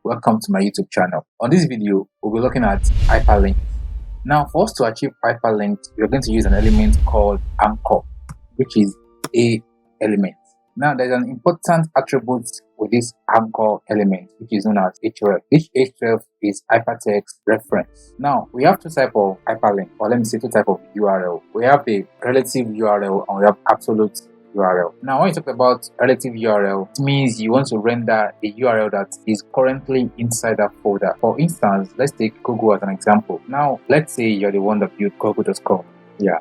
welcome to my YouTube channel. On this video, we'll be looking at hyperlinks. Now, for us to achieve hyperlinks, we're going to use an element called anchor, which is a element. Now, there's an important attribute with this anchor element, which is known as href. This href is hypertext reference. Now, we have two types of hyperlink, or let me say two types of URL. We have the relative URL and we have absolute URL. Now, when you talk about relative URL, it means you want to render a URL that is currently inside that folder. For instance, let's take Google as an example. Now, let's say you're the one that built google.com. Yeah.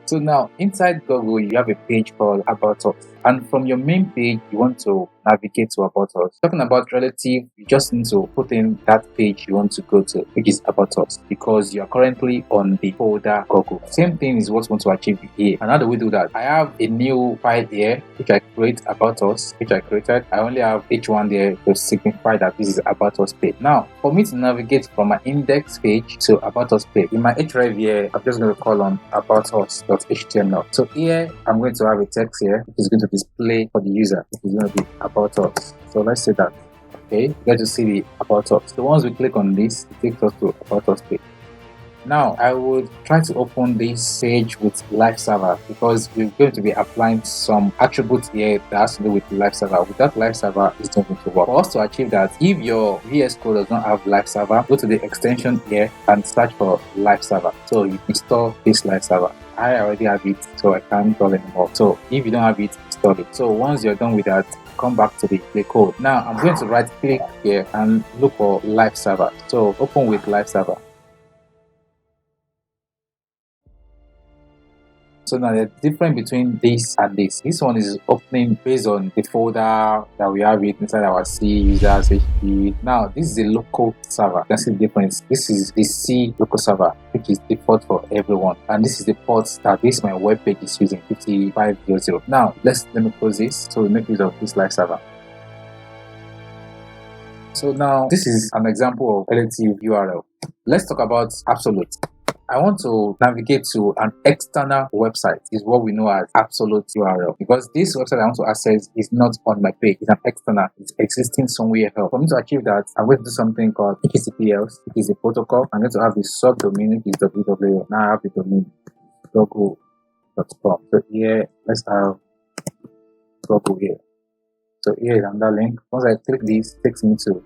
So now, inside Google, you have a page called About Us. And from your main page, you want to navigate to About Us. Talking about relative, you just need to put in that page you want to go to, which is About Us, because you are currently on the folder Google. Same thing is what we want to achieve here. And how do we do that? I have a new file here, which I create About Us, which I created. I only have H1 there to signify that this is About Us page. Now, for me to navigate from my index page to About Us page, in my href here, I'm just going to call on About Us.html. So here, I'm going to have a text here, which is going to display for the user. It is going to be About Us. So let's say that. Okay, you get to see the About Us. So once we click on this, it takes us to About Us page. Now, I would try to open this page with live server because we're going to be applying some attributes here that has to do with live server. Without live server, it's not going to work. For us to achieve that, if your VS Code does not have live server, go to the extension here and search for live server. So you install this live server. I already have it, so I can't install anymore. So if you don't have it, install it. So once you're done with that, come back to the code. Now I'm going to right click here and look for live server. So open with live server. So now the difference between this and this. This one is opening based on the folder that we have it inside our C users HP. Now this is a local server. You can see the difference. This is the C local server, which is default for everyone, and this is the port that this my web page is using, 5500. Now let me close this so we make use of this live server. So now this is an example of relative URL. Let's talk about absolute. I want to navigate to an external website, is what we know as absolute URL, because this website I want to access is not on my page, it's an external, it's existing somewhere else. For me to achieve that, I'm going to do something called HTTPS. It is a protocol. I'm going to have the subdomain, which is www. Now I have the domain google.com. So here, let's have Google here. So here is another link. Once I click this, it takes me to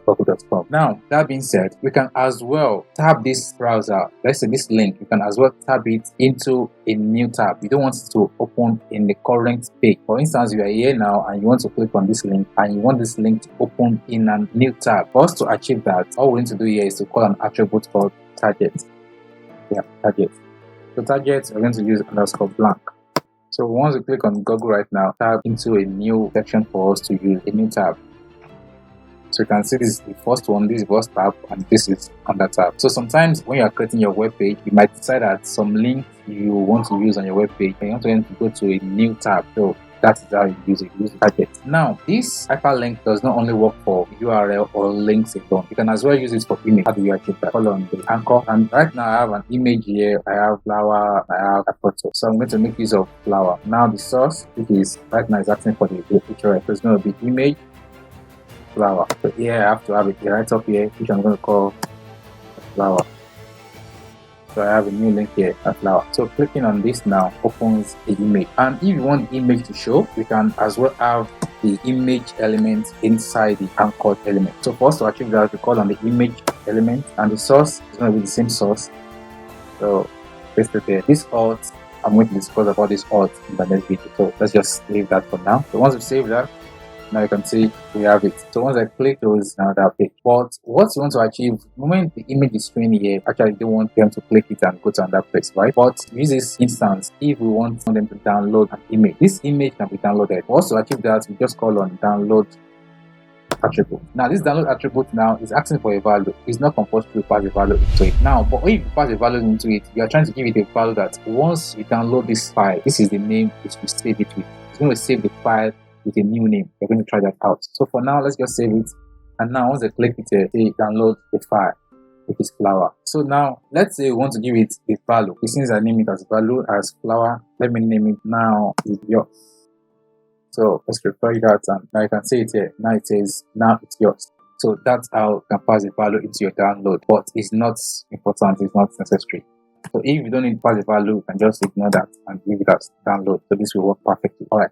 google.com. Now, that being said, we can as well tab this browser, let's say this link, you can as well tab it into a new tab. You don't want it to open in the current page. For instance, you are here now and you want to click on this link and you want this link to open in a new tab. For us to achieve that, all we need to do here is to call an attribute called target. Yeah, target. So target, we're going to use _blank. So once we click on Google right now, tab into a new section for us to use, a new tab. So you can see this is the first one, this is the first tab, and this is under tab. So sometimes when you are creating your web page, you might decide that some link you want to use on your web page, and you want to go to a new tab. So that is how you use it. Use target. Now, this hyperlink does not only work for URL or links alone. You can as well use it for image. How do you achieve that? Follow on the anchor. And right now I have an image here. I have flower. I have a photo. So I'm going to make use of flower. Now the source, which is right now is asking for the picture. So it's going to be image. Flower. So here I have to have it right up here, which I'm going to call flower. So I have a new link here at flower. So clicking on this now opens the image. And if you want the image to show, we can as well have the image element inside the anchored element. So for us to achieve that, we call on the image element, and the source is going to be the same source. So paste it there. This alt, I'm going to discuss about this alt in the next video. So let's just leave that for now. So once we save that, now you can see we have it. So once I click those, now that page. But what you want to achieve, the moment the image is showing here, actually you don't want them to click it and go to another place, right? But use this instance if we want them to download an image. This image can be downloaded. Also to achieve that, we just call on download attribute. Now this download attribute now is asking for a value. It's not compulsory to pass a value into it. Now, but if you pass a value into it, you are trying to give it a value that once you download this file, this is the name which we save it with. It's going to save the file with a new name. We're going to try that out. So for now, let's just save it. And now once I click it, say download the file, which is flower. So now let's say we want to give it a value. Since I name it as value as flower, let me name it now is yours. So let's refresh that, and now you can see it here. Now it says now it's yours. So that's how you can pass the value into your download, but it's not important, it's not necessary. So if you don't need to pass the value, you can just ignore that and leave it as download. So this will work perfectly. All right.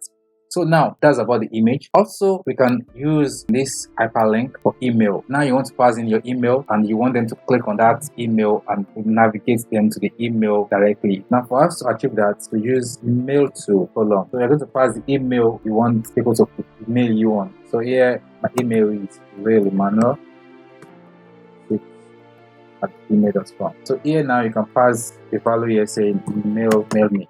So now that's about the image. Also, we can use this hyperlink for email. Now you want to pass in your email and you want them to click on that email and navigate them to the email directly. Now for us to achieve that, we use mail to column. So you're going to pass the email you want people to mail you on. So here my email is realemmanuel6@gmail.com. So here now you can pass the value here saying mail me.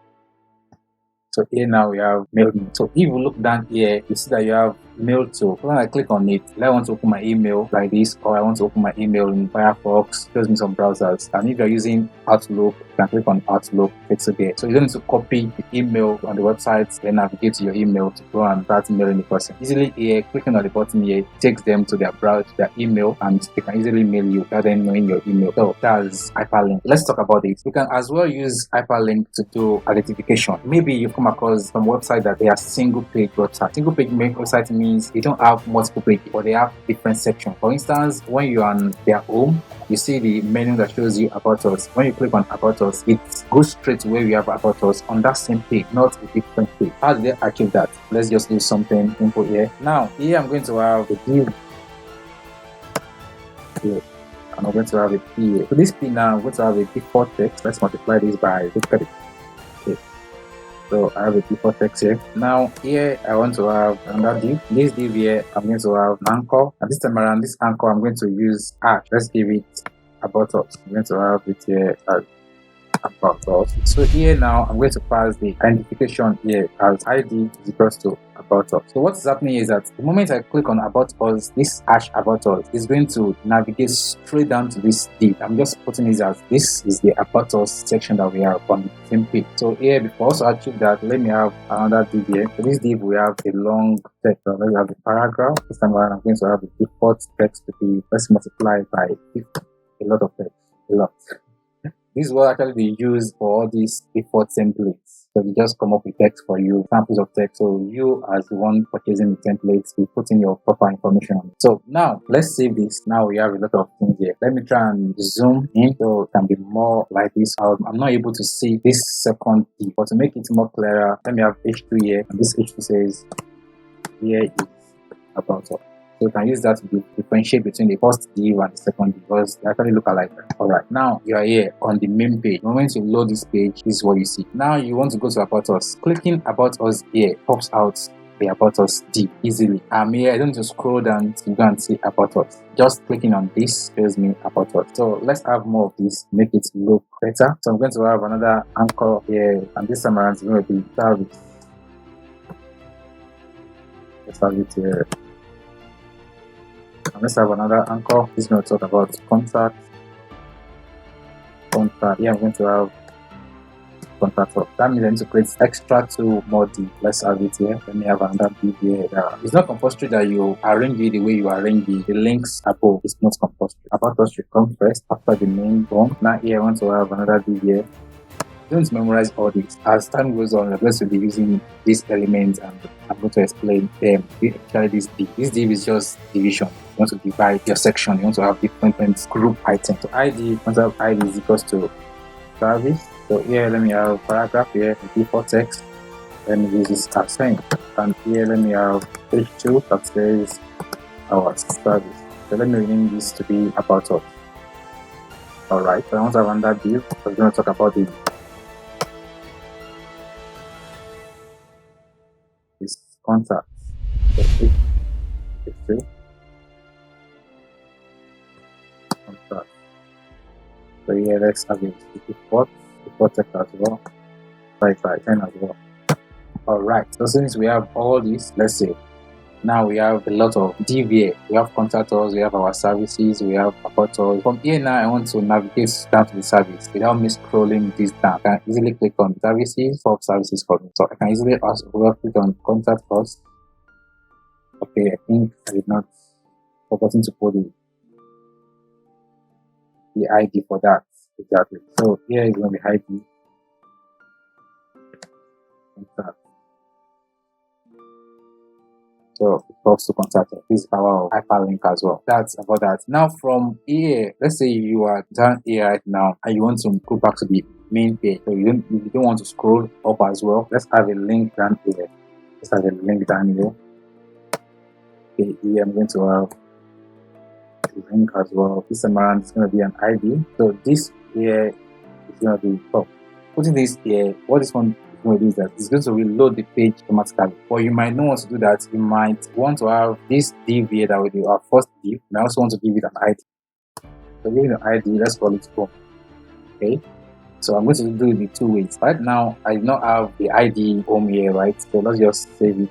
So here now we have mail me. So if you look down here, you see that you have mail to. When I click on it, I want to open my email like this, or I want to open my email in Firefox, shows me some browsers. And if you're using Outlook, you can click on Outlook, it's okay. So you don't need to copy the email on the website, then navigate to your email to go and start mailing the person. Easily here, clicking on the button here takes them to their browser, their email, and they can easily mail you without them knowing your email. So that's hyperlink. Let's talk about this. You can as well use hyperlink to do identification. Maybe you've come across some website that they are single page website. Single page website means they don't have multiple pages, but they have different sections. For instance, when you're on their home, you see the menu that shows you about us. When you click on about us, it goes straight to where we have about us on that same page, not a different page. How did they achieve that? Let's just do something simple here. Now, here I'm going to have a div here, and I'm going to have a P here. So this P now, I'm going to have a default text. Let's multiply this by, look at it. Okay. So I have a default text here. Now here I want to have another div. This div here I'm going to have an anchor, and this time around this anchor I'm going to use hash. Let's give it about us. I'm going to have it here as about us. So here now I'm going to pass the identification here as ID is equals to about us. So what is happening is that the moment I click on about us, this hash about us is going to navigate straight down to this div. I'm just putting this as this is the about us section that we have on the same page. So here, before also achieve that, let me have another div here. For this div we have a long text. So let's have a paragraph. This time around I'm going to have the default text to be, let's multiply by 50. A lot of text, a lot. This is what actually they use for all these default templates. So they just come up with text for you, samples of text. So you, as the one purchasing the templates, you put in your proper information on it. So now let's save this. Now we have a lot of things here. Let me try and zoom in so it can be more like this. I'm not able to see this second div, but to make it more clearer, let me have H2 here. And this H2 says here is about us. So you can use that to differentiate between the first div and the second div because they actually look alike. Alright, now you are here on the main page. The moment you load this page, this is what you see. Now you want to go to About Us. Clicking About Us here pops out the About Us div easily. I'm here, I don't need to scroll down to go and see About Us. Just clicking on this shows me About Us. So let's have more of this, make it look better. So I'm going to have another anchor here, and this time around it's going to be service. Let's have it here. And let's have another anchor. This is going to talk about contact. Here I'm going to have contact. That means I need to create extra 2 more div. Let's have it here. Let me have another div here. It's not compulsory that you arrange it the way you arrange the links above. It's not compulsory. About us should come first after the main one. Now here I want to have another div here. Don't memorize all this. As time goes on, I'm going to be using these elements and I'm going to explain them. Actually, this div is just division. You want to divide your section. You want to have different group items. So ID, you want to have ID is equals to service. So here, let me have paragraph here, default text. Let me use this as saying. And here, let me have H2 that says our service. So let me rename this to be about us. Alright, so I want to have another div. So we're going to talk about the contacts. So H2 contact. So here let's have it default text as well. By 10 as well. Alright, so since we have all this, let's say now we have a lot of div here. We have contact us, we have our services, we have about us. From here now I want to navigate down to the service without me scrolling this down. I can easily click on services, pop services for me. So I can easily also click on contact us. Okay, I think I did not forgotten to put the ID for that. Exactly. So here is going to be ID. Contact. So it pops to contact us. This is the power of hyperlink as well. That's about that. Now from here, let's say you are down here right now and you want to go back to the main page. So you don't want to scroll up as well. Let's have a link down here. Let's have a link down here. Okay, here I'm going to have a link as well. This time around it's going to be an ID. So this here is going to be putting this here. What this one going to do is that it's going to reload the page automatically. But you might not want to do that. You might want to have this div here that will be our first div. You might also want to give it an ID. So give it an ID, let's call it home. Okay. So I'm going to do it in 2 ways. Right now, I do not have the ID home here, right? So let's just save it.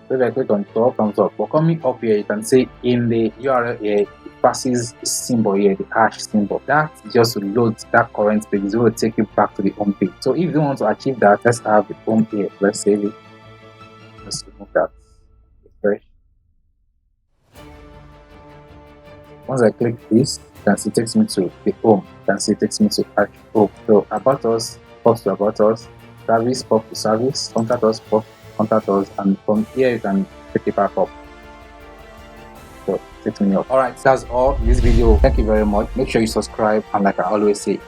So if I click on top, comes up. But coming up here, you can see in the URL here, it passes the symbol here, the hash symbol. That just loads that current page. It's going to take you back to the home page. So if you don't want to achieve that, let's have the home here. Let's save it. Let's remove that. Refresh. Once I click this, you can see it takes me to the home. You can see it takes me to hash home. So about us pops to about us, service pop to service, contact us pop to contact us, and from here you can pick it back up. So it takes me up. Alright, that's all in this video. Thank you very much. Make sure you subscribe, and like I always say,